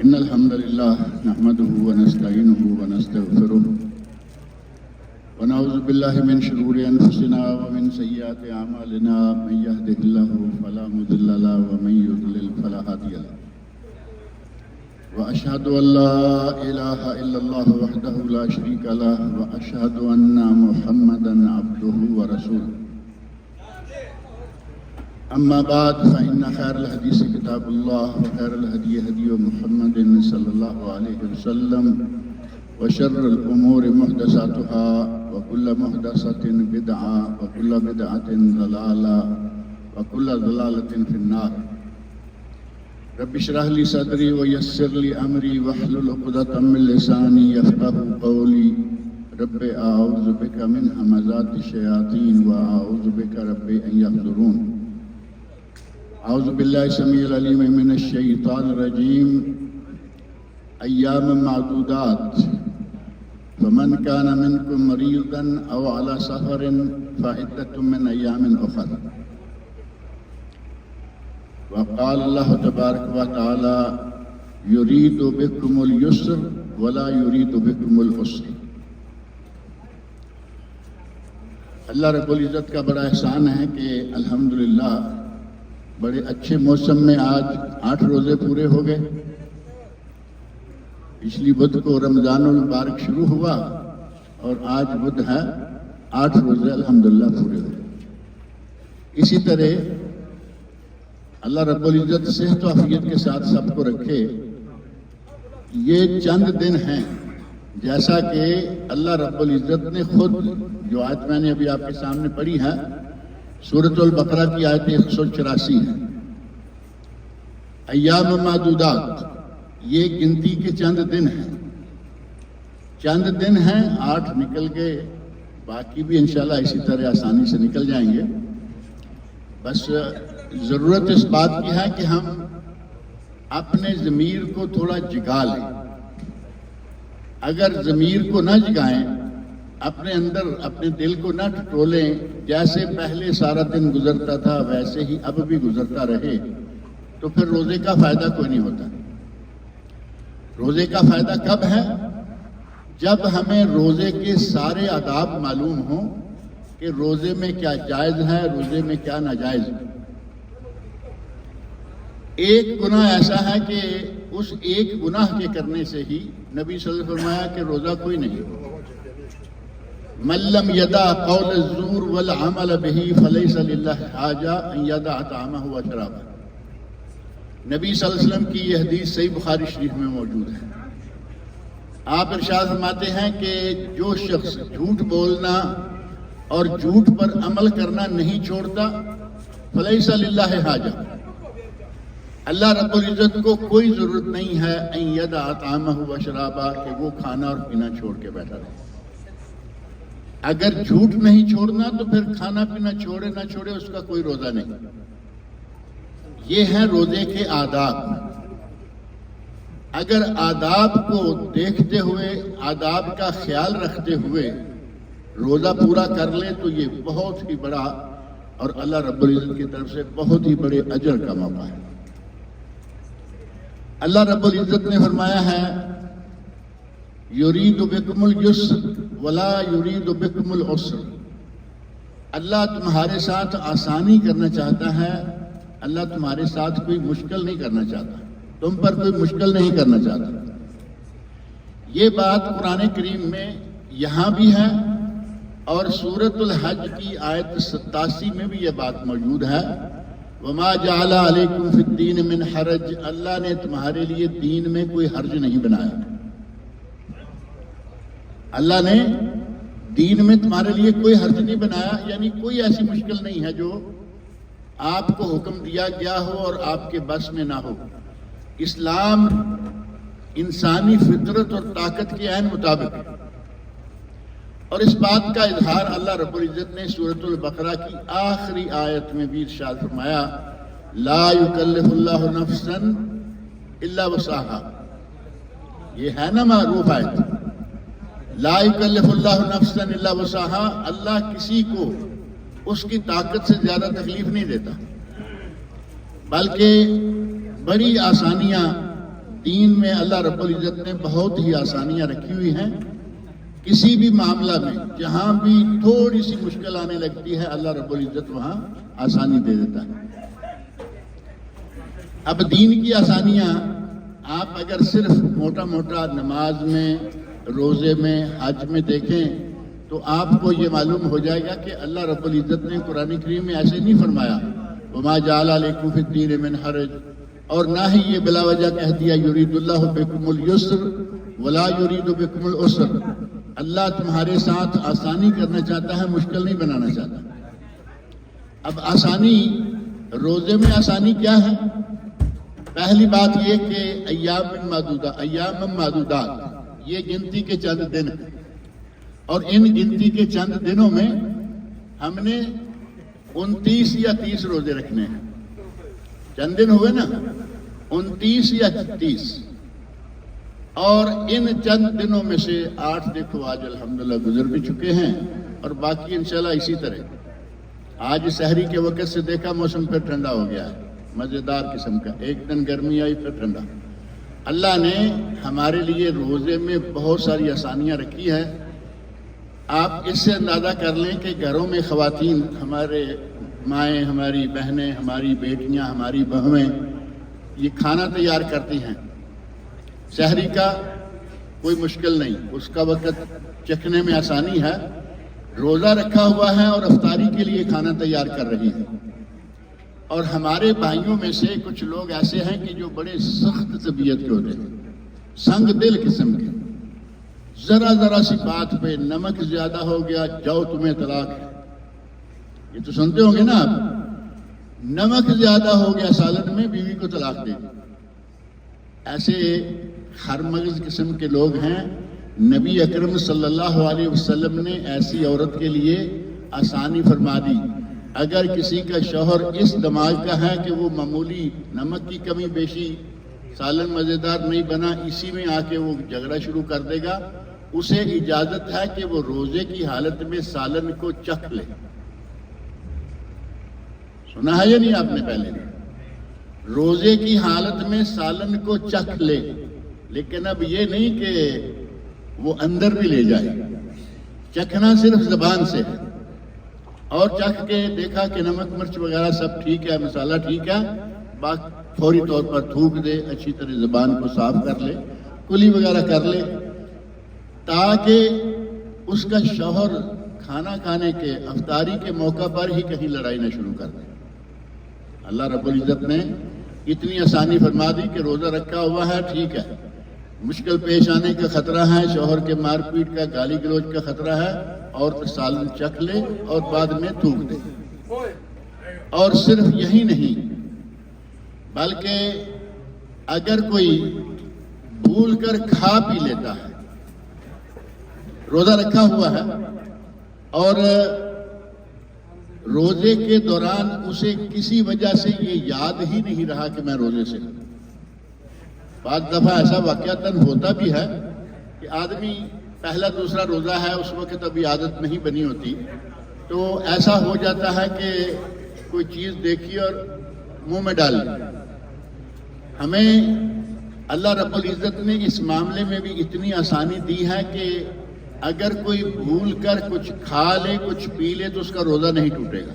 إن الحمد لله نحمده ونستعينه ونستغفره ونعوذ بالله من شرور أنفسنا ومن سيئات أعمالنا من يهده الله فلا مضل له ومن يضلل فلا هادي له وأشهد أن لا إله إلا الله وحده لا شريك له وأشهد أن محمدا عبده ورسوله أما بعد فإن خير الحديث كتاب الله وخير الهدي هدي محمد صلى الله عليه وسلم وشر الأمور محدثاتها وكل محدثة بدعة وكل بدعة ضلالة وكل ضلالة في النار رب اشرح لي صدري ويسر لي أمري واحلل عقدة من لساني يفقهوا قولي رب أعوذ بك من همزات الشياطين وأعوذ بك رب أن يحضرون أعوذ بالله السميع العليم من الشيطان الرجيم أيام معدودات فمن كان منكم مريضا أو على سفر فعدة من أيام أخر وقال الله تبارك وتعالى يريد بكم اليسر ولا يريد بكم العسر اللہ رب العزت کا بڑا احسان ہے کہ الحمدللہ بڑے اچھے موسم میں آج 8 روزے پورے ہو گئے. پچھلی بدھ کو رمضان المبارک شروع ہوا اور آج بدھ ہے 8 روزے الحمدللہ پورے ہو گئے. اسی طرح اللہ رب العزت صحت و عافیت کے ساتھ سب کو رکھے. یہ چند دن ہیں جیسا کہ اللہ رب العزت نے خود جو آیت میں نے ابھی آپ کے سامنے پڑھی ہے سورۃ البقرہ کی آیت 184 ہے. ایام معدودات یہ گنتی کے چند دن ہیں. چند دن ہیں 8 نکل گئے باقی بھی انشاءاللہ اسی طرح آسانی سے نکل جائیں گے. بس ضرورت اس بات کی ہے کہ ہم اپنے ضمیر کو تھوڑا جگا لیں. اگر ضمیر کو نہ جگائیں اپنے اندر اپنے دل کو نہ ٹٹولیں جیسے پہلے سارا دن گزرتا تھا ویسے ہی اب بھی گزرتا رہے تو پھر روزے کا فائدہ کوئی نہیں ہوتا. روزے کا فائدہ کب ہے؟ جب ہمیں روزے کے سارے آداب معلوم ہوں کہ روزے میں کیا جائز ہے روزے میں کیا ناجائز ہے. ایک گناہ ایسا ہے کہ اس ایک گناہ کے کرنے سے ہی نبی صلی اللہ علیہ وسلم نے فرمایا کہ روزہ کوئی نہیں. من لم یدع قول الزور والعمل به فلیس للہ حاجہ ان یدع طعامہ وشرابہ. نبی صلی اللہ علیہ وسلم کی یہ حدیث صحیح بخاری شریف میں موجود ہے. آپ ارشاد فرماتے ہیں کہ جو شخص جھوٹ بولنا اور جھوٹ پر عمل کرنا نہیں چھوڑتا فلیس للہ حاجہ اللہ رب العزت کو کوئی ضرورت نہیں ہے ان یدع طعامہ وشرابہ کہ وہ کھانا اور پینا چھوڑ کے بیٹھا رہے. اگر جھوٹ نہیں چھوڑنا تو پھر کھانا پینا چھوڑے نہ چھوڑے اس کا کوئی روزہ نہیں. یہ ہیں روزے کے آداب. اگر آداب کو دیکھتے ہوئے آداب کا خیال رکھتے ہوئے روزہ پورا کر لیں تو یہ بہت ہی بڑا اور اللہ رب العزت کی طرف سے بہت ہی بڑے اجر کا موقع ہے. اللہ رب العزت نے فرمایا ہے یرید بکم اليسر ولا یرید بکم العسر. اللہ تمہارے ساتھ آسانی کرنا چاہتا ہے. اللہ تمہارے ساتھ کوئی مشکل نہیں کرنا چاہتا. تم پر کوئی مشکل نہیں کرنا چاہتا. یہ بات قرآن کریم میں یہاں بھی ہے اور سورۃ الحج کی آیت 87 میں بھی یہ بات موجود ہے. وما جعل علیکم فی الدین من حرج. اللہ نے تمہارے لیے دین میں کوئی حرج نہیں بنایا. اللہ نے دین میں تمہارے لیے کوئی حرج نہیں بنایا یعنی کوئی ایسی مشکل نہیں ہے جو آپ کو حکم دیا گیا ہو اور آپ کے بس میں نہ ہو. اسلام انسانی فطرت اور طاقت کے عین مطابق ہے. اور اس بات کا اظہار اللہ رب العزت نے سورۃ البقرہ کی آخری آیت میں بھی ارشاد فرمایا لا یکلف اللہ نفسا الا وسعها. یہ ہے نا معروف آیت لا یکلف اللہ نفسا الا وسعها. اللہ کسی کو اس کی طاقت سے زیادہ تکلیف نہیں دیتا بلکہ بڑی آسانیاں دین میں اللہ رب العزت نے بہت ہی آسانیاں رکھی ہوئی ہیں. کسی بھی معاملہ میں جہاں بھی تھوڑی سی مشکل آنے لگتی ہے اللہ رب العزت وہاں آسانی دے دیتا ہے. اب دین کی آسانیاں آپ اگر صرف موٹا موٹا نماز میں، روزے میں، حج میں دیکھیں تو آپ کو یہ معلوم ہو جائے گا کہ اللہ رب العزت نے قرآن کریم میں ایسے نہیں فرمایا وَمَا جَعَلَ عَلَيْكُمْ فِي الدِّينِ مِنْ حَرَجٍ، اور نہ ہی یہ بلا وجہ کہہ دیا یرید اللہ بکم اليسر ولا یرید بکم العسر. اللہ تمہارے ساتھ آسانی کرنا چاہتا ہے، مشکل نہیں بنانا چاہتا. اب آسانی، روزے میں آسانی کیا ہے؟ پہلی بات یہ کہ ایام معدودات، یہ گنتی کے چند دن ہیں، اور ان گنتی کے چند دنوں میں ہم نے 29 یا 30 روزے رکھنے ہیں. چند دن ہوئے نا، 29 یا 30، اور ان چند دنوں میں سے 8 دیکھو آج الحمدللہ گزر بھی چکے ہیں، اور باقی انشاءاللہ اسی طرح. آج سحری کے وقت سے دیکھا موسم پھر ٹھنڈا ہو گیا ہے، مزیدار قسم کا. ایک دن گرمی آئی پھر ٹھنڈا. اللہ نے ہمارے لیے روزے میں بہت ساری آسانیاں رکھی ہیں. آپ اس سے اندازہ کر لیں کہ گھروں میں خواتین، ہمارے مائیں، ہماری بہنیں، ہماری بیٹیاں، ہماری بہویں یہ کھانا تیار کرتی ہیں. سحری کا کوئی مشکل نہیں، اس کا وقت چکھنے میں آسانی ہے. روزہ رکھا ہوا ہے اور افطاری کے لیے کھانا تیار کر رہی ہیں. اور ہمارے بھائیوں میں سے کچھ لوگ ایسے ہیں کہ جو بڑے سخت طبیعت کے ہوتے ہیں، سنگ دل قسم کے. ذرا سی بات پہ نمک زیادہ ہو گیا، جاؤ تمہیں طلاق ہے. یہ تو سنتے ہوں گے نا آپ، نمک زیادہ ہو گیا سالن میں، بیوی کو طلاق دے دی. ایسے خرمغز قسم کے لوگ ہیں. نبی اکرم صلی اللہ علیہ وسلم نے ایسی عورت کے لیے آسانی فرما دی. اگر کسی کا شوہر اس دماغ کا ہے کہ وہ معمولی نمک کی کمی بیشی، سالن مزیدار نہیں بنا، اسی میں آ کے وہ جھگڑا شروع کر دے گا، اسے اجازت ہے کہ وہ روزے کی حالت میں سالن کو چکھ لے. سنا ہے یا نہیں آپ نے؟ پہلے روزے کی حالت میں سالن کو چکھ لے، لیکن اب یہ نہیں کہ وہ اندر بھی لے جائے. چکھنا صرف زبان سے ہے، اور چکھ کے دیکھا کہ نمک مرچ وغیرہ سب ٹھیک ہے، مسالہ ٹھیک ہے، فوری طور پر تھوک دے، اچھی طرح زبان کو صاف کر لے، کلی وغیرہ کر لے، تاکہ اس کا شوہر کھانا کھانے کے، افطاری کے موقع پر ہی کہیں لڑائی نہ شروع کر دے. اللہ رب العزت نے اتنی آسانی فرما دی کہ روزہ رکھا ہوا ہے، ٹھیک ہے، مشکل پیش آنے کا خطرہ ہے، شوہر کے مار پیٹ کا، گالی گلوچ کا خطرہ ہے، عورت سالن چکھ لے اور بعد میں تھوک دے. اور صرف یہی نہیں، بلکہ اگر کوئی بھول کر کھا پی لیتا ہے، روزہ رکھا ہوا ہے اور روزے کے دوران اسے کسی وجہ سے یہ یاد ہی نہیں رہا کہ میں روزے سے ہوں. بعض دفعہ ایسا واقعتاً ہوتا بھی ہے کہ آدمی پہلا دوسرا روزہ ہے، اس وقت ابھی عادت نہیں بنی ہوتی، تو ایسا ہو جاتا ہے کہ کوئی چیز دیکھی اور منہ میں ڈال لی. ہمیں اللہ رب العزت نے اس معاملے میں بھی اتنی آسانی دی ہے کہ اگر کوئی بھول کر کچھ کھا لے، کچھ پی لے تو اس کا روزہ نہیں ٹوٹے گا.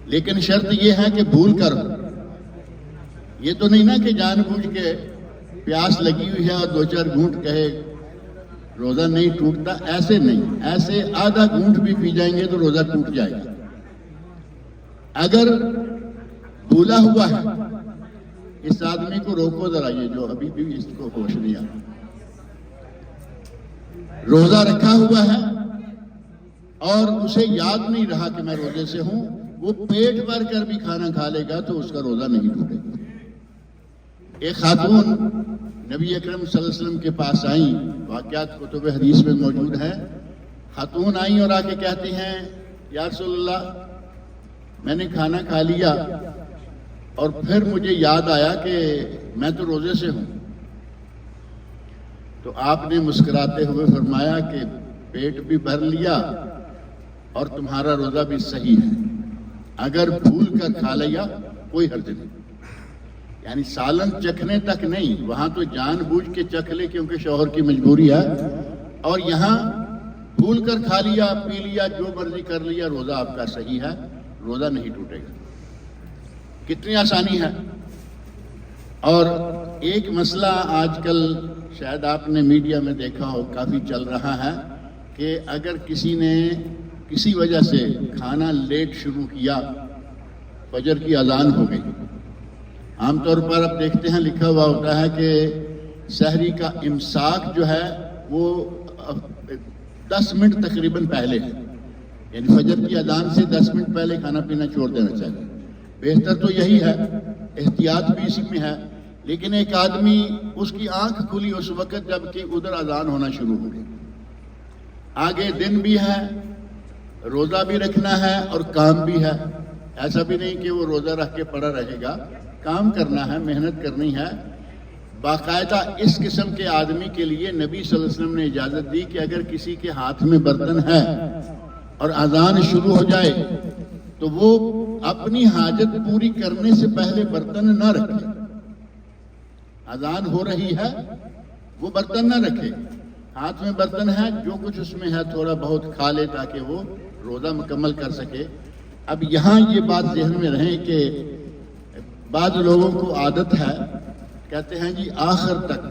لیکن شرط یہ ہے کہ بھول کر ہو. یہ تو نہیں نا کہ جان بوجھ کے پیاس لگی ہوئی ہے اور 2-4 گھونٹ کہے روزہ نہیں ٹوٹتا. ایسے نہیں، ایسے آدھا گھونٹ بھی پی جائیں گے تو روزہ ٹوٹ جائے گا. اگر بھولا ہوا ہے، اس آدمی کو روکو ذرا، یہ جو ابھی بھی اس کو ہوش نہیں آتا. روزہ رکھا ہوا ہے اور اسے یاد نہیں رہا کہ میں روزے سے ہوں، وہ پیٹ بھر کر بھی کھانا کھا لے گا تو اس کا روزہ نہیں ٹوٹے گا. ایک خاتون نبی اکرم صلی اللہ علیہ وسلم کے پاس آئیں، واقعات کتب حدیث میں موجود ہے. خاتون آئیں اور آ کے کہتی ہیں، یا رسول اللہ، میں نے کھانا کھا لیا اور پھر مجھے یاد آیا کہ میں تو روزے سے ہوں. تو آپ نے مسکراتے ہوئے فرمایا کہ پیٹ بھی بھر لیا اور تمہارا روزہ بھی صحیح ہے. اگر بھول کر کھا لیا کوئی حرج نہیں. یعنی سالن چکھنے تک نہیں، وہاں تو جان بوجھ کے چکھ لے کیونکہ شوہر کی مجبوری ہے، اور یہاں بھول کر کھا لیا، پی لیا، جو مرضی کر لیا، روزہ آپ کا صحیح ہے، روزہ نہیں ٹوٹے گا۔ کتنی آسانی ہے۔ اور ایک مسئلہ آج کل شاید آپ نے میڈیا میں دیکھا ہو، کافی چل رہا ہے کہ اگر کسی نے کسی وجہ سے کھانا لیٹ شروع کیا، فجر کی اذان ہو گئی، عام طور پر آپ دیکھتے ہیں لکھا ہوا ہوتا ہے کہ سحری کا امساک جو ہے وہ 10 منٹ تقریباً پہلے ہے، یعنی فجر کی اذان سے 10 منٹ پہلے کھانا پینا چھوڑ دینا چاہیے۔ بہتر تو یہی ہے، احتیاط بھی اسی میں ہے، لیکن ایک آدمی اس کی آنکھ کھلی اس وقت جب کہ ادھر اذان ہونا شروع ہو گئی، آگے دن بھی ہے، روزہ بھی رکھنا ہے اور کام بھی ہے۔ ایسا بھی نہیں کہ وہ روزہ رکھ کے پڑا رہے گا، کام کرنا ہے، محنت کرنی ہے۔ باقاعدہ اس قسم کے آدمی کے لیے نبی صلی اللہ علیہ وسلم نے اجازت دی کہ اگر کسی کے ہاتھ میں برتن ہے اور اذان شروع ہو جائے تو وہ اپنی حاجت پوری کرنے سے پہلے برتن نہ رکھے۔ اذان ہو رہی ہے، وہ برتن نہ رکھے، ہاتھ میں برتن ہے، جو کچھ اس میں ہے تھوڑا بہت کھا لے تاکہ وہ روزہ مکمل کر سکے۔ اب یہاں یہ بات ذہن میں رہے کہ بعض لوگوں کو عادت ہے، کہتے ہیں جی آخر تک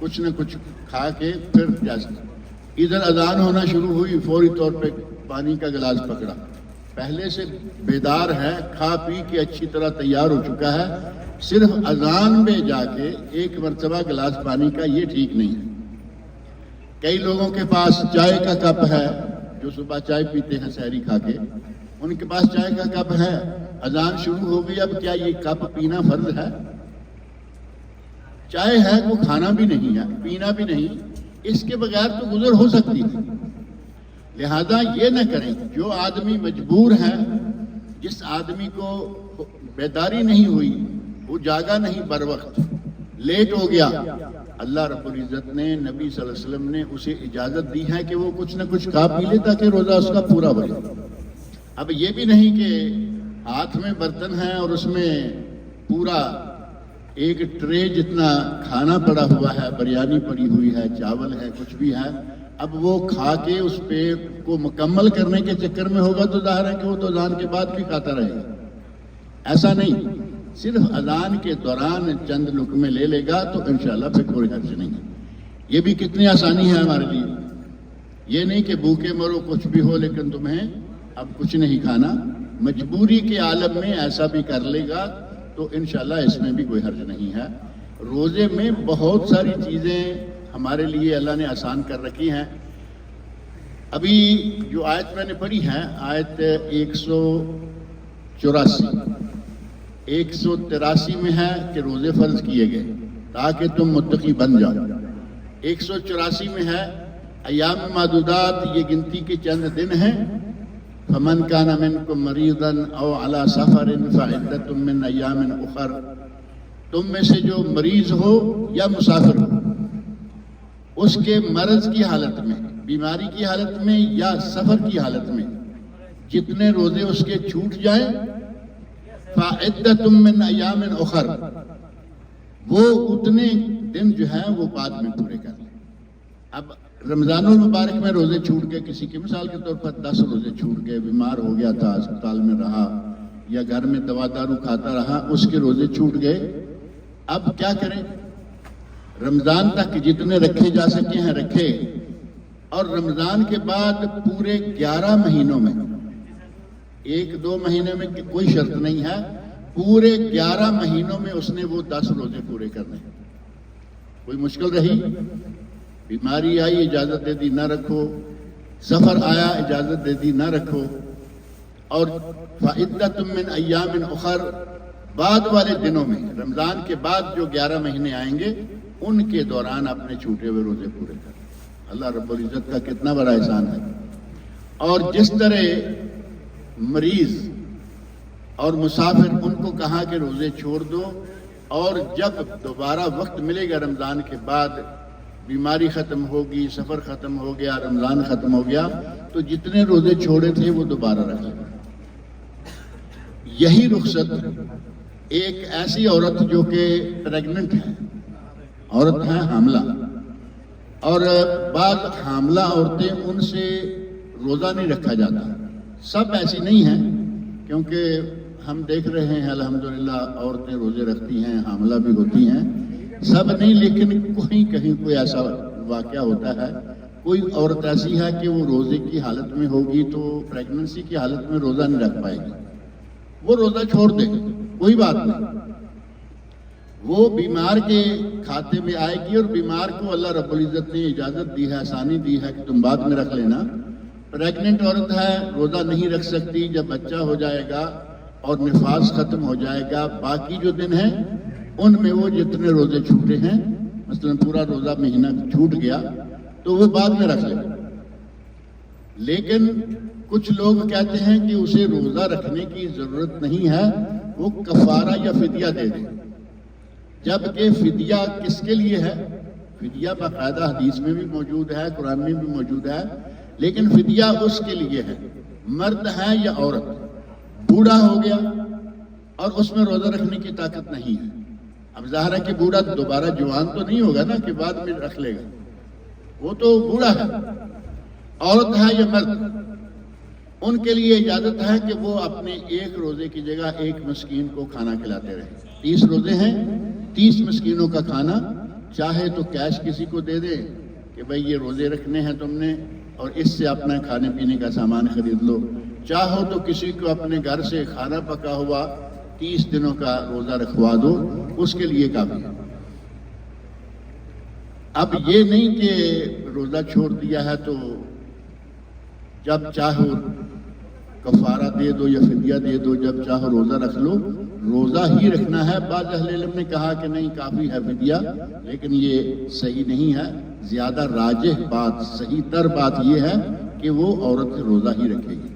کچھ نہ کچھ کھا کے پھر جیسے ادھر اذان ہونا شروع ہوئی فوری طور پہ پانی کا گلاس پکڑا، پہلے سے بیدار ہے، کھا پی کے اچھی طرح تیار ہو چکا ہے، صرف اذان میں جا کے ایک مرتبہ گلاس پانی کا، یہ ٹھیک نہیں ہے۔ کئی لوگوں کے پاس چائے کا کپ ہے، جو صبح چائے پیتے ہیں سحری کھا کے، ان کے پاس چائے کا کپ ہے، اذان شروع ہو گئی، اب کیا یہ کپ پینا فرض ہے؟ چائے ہے، وہ کھانا بھی نہیں ہے، پینا بھی نہیں، اس کے بغیر تو گزر ہو سکتی ہے۔ لہذا یہ نہ کریں، جو آدمی مجبور ہے، جس آدمی کو بیداری نہیں ہوئی، وہ جاگا نہیں بر وقت، لیٹ ہو گیا، اللہ رب العزت نے، نبی صلی اللہ علیہ وسلم نے اسے اجازت دی ہے کہ وہ کچھ نہ کچھ کھا پی لے تاکہ روزہ اس کا پورا ہو جائے۔ اب یہ بھی نہیں کہ ہاتھ میں برتن ہے اور اس میں پورا ایک ٹرے جتنا کھانا پڑا ہوا ہے، بریانی پڑی ہوئی ہے، چاول ہے، کچھ بھی ہے، اب وہ کھا کے اس پہ کو مکمل کرنے کے چکر میں ہوگا تو ظاہر ہے کہ وہ تو اذان کے بعد بھی کھاتا رہے گا۔ ایسا نہیں، صرف اذان کے دوران چند لقمے لے لے گا تو انشاءاللہ پھر کوئی حرج نہیں ہے۔ یہ بھی کتنی آسانی ہے ہمارے لیے، یہ نہیں کہ بھوکے مرو کچھ بھی ہو لیکن تمہیں اب کچھ نہیں کھانا، مجبوری کے عالم میں ایسا بھی کر لے گا تو انشاءاللہ اس میں بھی کوئی حرج نہیں ہے۔ روزے میں بہت ساری چیزیں ہمارے لیے اللہ نے آسان کر رکھی ہیں۔ ابھی جو آیت میں نے پڑھی ہے، آیت 183 میں ہے کہ روزے فرض کیے گئے تاکہ تم متقی بن جاؤ۔ 184 میں ہے ایام معدودات، یہ گنتی کے چند دن ہیں، فمن کان منکم مریضا او علی سفر فعدۃ من ایام اخر، تم میں سے جو مریض ہو یا مسافر ہو، اس کے مرض کی حالت میں، بیماری کی حالت میں یا سفر کی حالت میں جتنے روزے اس کے چھوٹ جائیں، فعدۃ من ایام اخر، وہ اتنے دن جو ہیں وہ بعد میں پورے کر لیں۔ اب رمضان المبارک میں روزے چھوٹ گئے، کسی کے مثال کے طور پر 10 روزے چھوٹ گئے، بیمار ہو گیا تھا، اسپتال میں رہا یا گھر میں دوا دارو کھاتا رہا، اس کے روزے چھوٹ گئے، اب کیا کریں؟ رمضان تک جتنے رکھے جا سکے ہیں رکھے، اور رمضان کے بعد پورے 11 مہینوں میں، 1-2 مہینے میں کوئی شرط نہیں ہے، پورے 11 مہینوں میں اس نے وہ 10 روزے پورے کرنے۔ کوئی مشکل رہی؟ بیماری آئی اجازت دے دی نہ رکھو، سفر آیا اجازت دے دی نہ رکھو، اور فعدۃ من ایام اخر، بعد والے دنوں میں، رمضان کے بعد جو 11 مہینے آئیں گے ان کے دوران اپنے چھوٹے ہوئے روزے پورے کریں۔ اللہ رب العزت کا کتنا بڑا احسان ہے۔ اور جس طرح مریض اور مسافر، ان کو کہا کہ روزے چھوڑ دو، اور جب دوبارہ وقت ملے گا رمضان کے بعد، بیماری ختم ہوگی، سفر ختم ہو گیا، رمضان ختم ہو گیا، تو جتنے روزے چھوڑے تھے وہ دوبارہ رکھ لیں۔ یہی رخصت ایک ایسی عورت جو کہ پریگننٹ ہے، عورت ہے حاملہ، اور بعض حاملہ عورتیں ان سے روزہ نہیں رکھا جاتا. سب ایسی نہیں ہیں، کیونکہ ہم دیکھ رہے ہیں الحمدللہ عورتیں روزے رکھتی ہیں، حاملہ بھی ہوتی ہیں، سب نہیں، لیکن کہیں کوئی ایسا واقعہ ہوتا ہے، کوئی عورت ایسی ہے کہ وہ روزے کی حالت میں ہوگی تو پریگننسی کی حالت میں روزہ نہیں رکھ پائے گی، وہ روزہ چھوڑ دے، کوئی بات نہیں، وہ بیمار کے کھاتے میں آئے گی، اور بیمار کو اللہ رب العزت نے اجازت دی ہے، آسانی دی ہے کہ تم بعد میں رکھ لینا. پریگننٹ عورت ہے، روزہ نہیں رکھ سکتی، جب بچہ ہو جائے گا اور نفاس ختم ہو جائے گا، باقی جو دن ہیں ان میں وہ جتنے روزے چھوٹے ہیں، مثلا پورا روزہ مہینہ چھوٹ گیا تو وہ بعد میں رکھ لے. لیکن کچھ لوگ کہتے ہیں کہ اسے روزہ رکھنے کی ضرورت نہیں ہے، وہ کفارہ یا فدیہ دے دے. جبکہ فدیہ کس کے لیے ہے؟ فدیہ باقاعدہ حدیث میں بھی موجود ہے، قرآن میں بھی موجود ہے، لیکن فدیہ اس کے لیے ہے، مرد ہے یا عورت، بوڑھا ہو گیا اور اس میں روزہ رکھنے کی طاقت نہیں ہے. اب ظاہر ہے کہ بوڑھا دوبارہ جوان تو نہیں ہوگا نا کہ بعد میں رکھ لے گا، وہ تو بوڑھا ہے. عورت ہے یا مرد، ان کے لیے اجازت ہے کہ وہ اپنے ایک روزے کی جگہ ایک مسکین کو کھانا کھلاتے رہیں. 30 روزے ہیں، 30 مسکینوں کا کھانا، چاہے تو کیش کسی کو دے دے کہ بھئی یہ روزے رکھنے ہیں تم نے اور اس سے اپنا کھانے پینے کا سامان خرید لو، چاہو تو کسی کو اپنے گھر سے کھانا پکا ہوا 30 دنوں کا روزہ رکھوا دو، اس کے لیے کافی ہے. اب یہ نہیں کہ روزہ چھوڑ دیا ہے تو جب چاہو کفارہ دے دو یا فدیہ دے دو، جب چاہو روزہ رکھ لو، روزہ ہی رکھنا ہے. بعض اہل علم نے کہا کہ نہیں کافی ہے فدیہ، لیکن یہ صحیح نہیں ہے. زیادہ راجح بات، صحیح تر بات یہ ہے کہ وہ عورت روزہ ہی رکھے گی.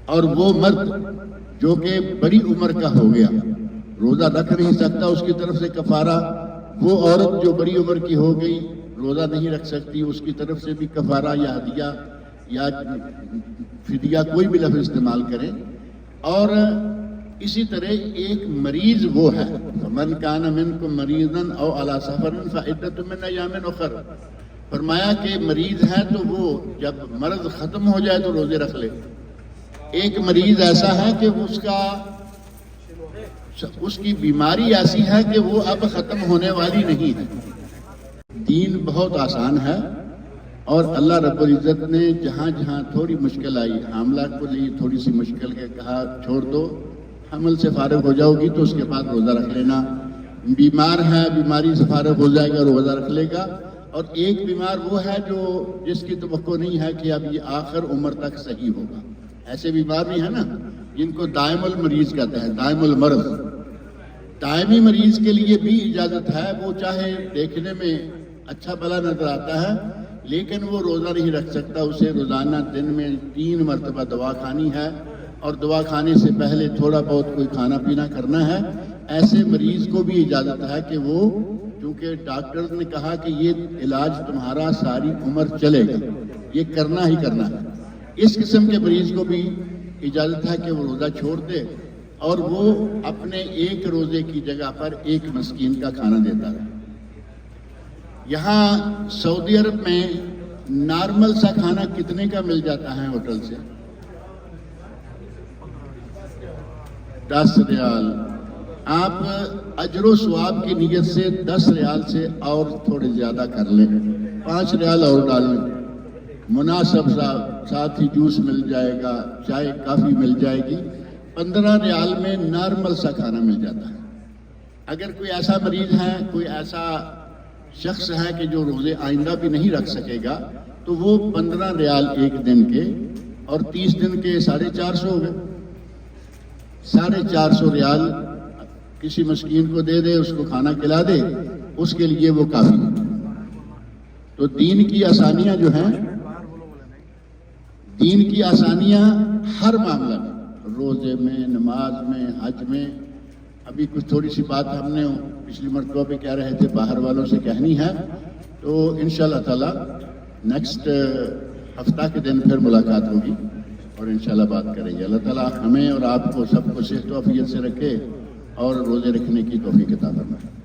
اور وہ مرد جو کہ بڑی عمر کا ہو گیا، روزہ رکھ نہیں سکتا، اس کی طرف سے کفارہ. وہ عورت جو بڑی عمر کی ہو گئی، روزہ نہیں رکھ سکتی، اس کی طرف سے بھی کفارہ یا ہدیہ یا فدیہ کوئی بھی لفظ استعمال کریں. اور اسی طرح ایک مریض وہ ہے، فمن کان منکم مریضا او علی سفر فعدۃ من ایام اخر. فرمایا کہ مریض ہے تو وہ جب مرض ختم ہو جائے تو روزے رکھ لے. ایک مریض ایسا ہے کہ اس کی بیماری ایسی ہے کہ وہ اب ختم ہونے والی نہیں ہے. دین بہت آسان ہے، اور اللہ رب العزت نے جہاں جہاں تھوڑی مشکل آئی، حاملہ کو لی تھوڑی سی مشکل کے کہا چھوڑ دو، حمل سے فارغ ہو جاؤ گی تو اس کے بعد روزہ رکھ لینا. بیمار ہے، بیماری سے فارغ ہو جائے گا، روزہ رکھ لے گا. اور ایک بیمار وہ ہے جو جس کی توقع نہیں ہے کہ اب یہ آخر عمر تک صحیح ہوگا. ایسے بیمار بھی ہیں نا جن کو دائم المریض کہتے ہیں، دائم المرض. دائمی مریض کے لیے بھی اجازت ہے، وہ چاہے دیکھنے میں اچھا بھلا نظر آتا ہے لیکن وہ روزہ نہیں رکھ سکتا. اسے روزانہ دن میں 3 مرتبہ دوا کھانی ہے، اور دوا کھانے سے پہلے تھوڑا بہت کوئی کھانا پینا کرنا ہے. ایسے مریض کو بھی اجازت ہے کہ وہ، چونکہ ڈاکٹر نے کہا کہ یہ علاج تمہارا ساری عمر چلے گا، یہ کرنا ہی کرنا ہے، اس قسم کے مریض کو بھی اجازت ہے کہ وہ روزہ چھوڑ دے اور وہ اپنے ایک روزے کی جگہ پر ایک مسکین کا کھانا دیتا ہے. یہاں سعودی عرب میں نارمل سا کھانا کتنے کا مل جاتا ہے ہوٹل سے؟ 10 ریال. آپ اجر و ثواب کی نیت سے 10 ریال سے اور تھوڑے زیادہ کر لیں، 5 ریال اور ڈال لیں، مناسب ساتھ ہی جوس مل جائے گا، چائے کافی مل جائے گی. 15 ریال میں نارمل سا کھانا مل جاتا ہے. اگر کوئی ایسا مریض ہے، کوئی ایسا شخص ہے کہ جو روزے آئندہ بھی نہیں رکھ سکے گا، تو وہ 15 ریال ایک دن کے اور 30 دن کے 450 ہو گئے. 450 ریال کسی مسکین کو دے دے، اس کو کھانا کھلا دے، اس کے لیے وہ کافی ہے. تو دین کی آسانیاں جو ہیں، دین کی آسانیاں ہر معاملہ میں، روزے میں، نماز میں، حج میں. ابھی کچھ تھوڑی سی بات ہم نے پچھلی مرتبہ پہ کہہ رہے تھے باہر والوں سے کہنی ہے، تو انشاءاللہ تعالی نیکسٹ ہفتہ کے دن پھر ملاقات ہوگی اور انشاءاللہ بات کریں گے. اللہ تعالی ہمیں اور آپ کو سب کو صحت و عافیت سے رکھے اور روزے رکھنے کی توفیق عطا فرمائے۔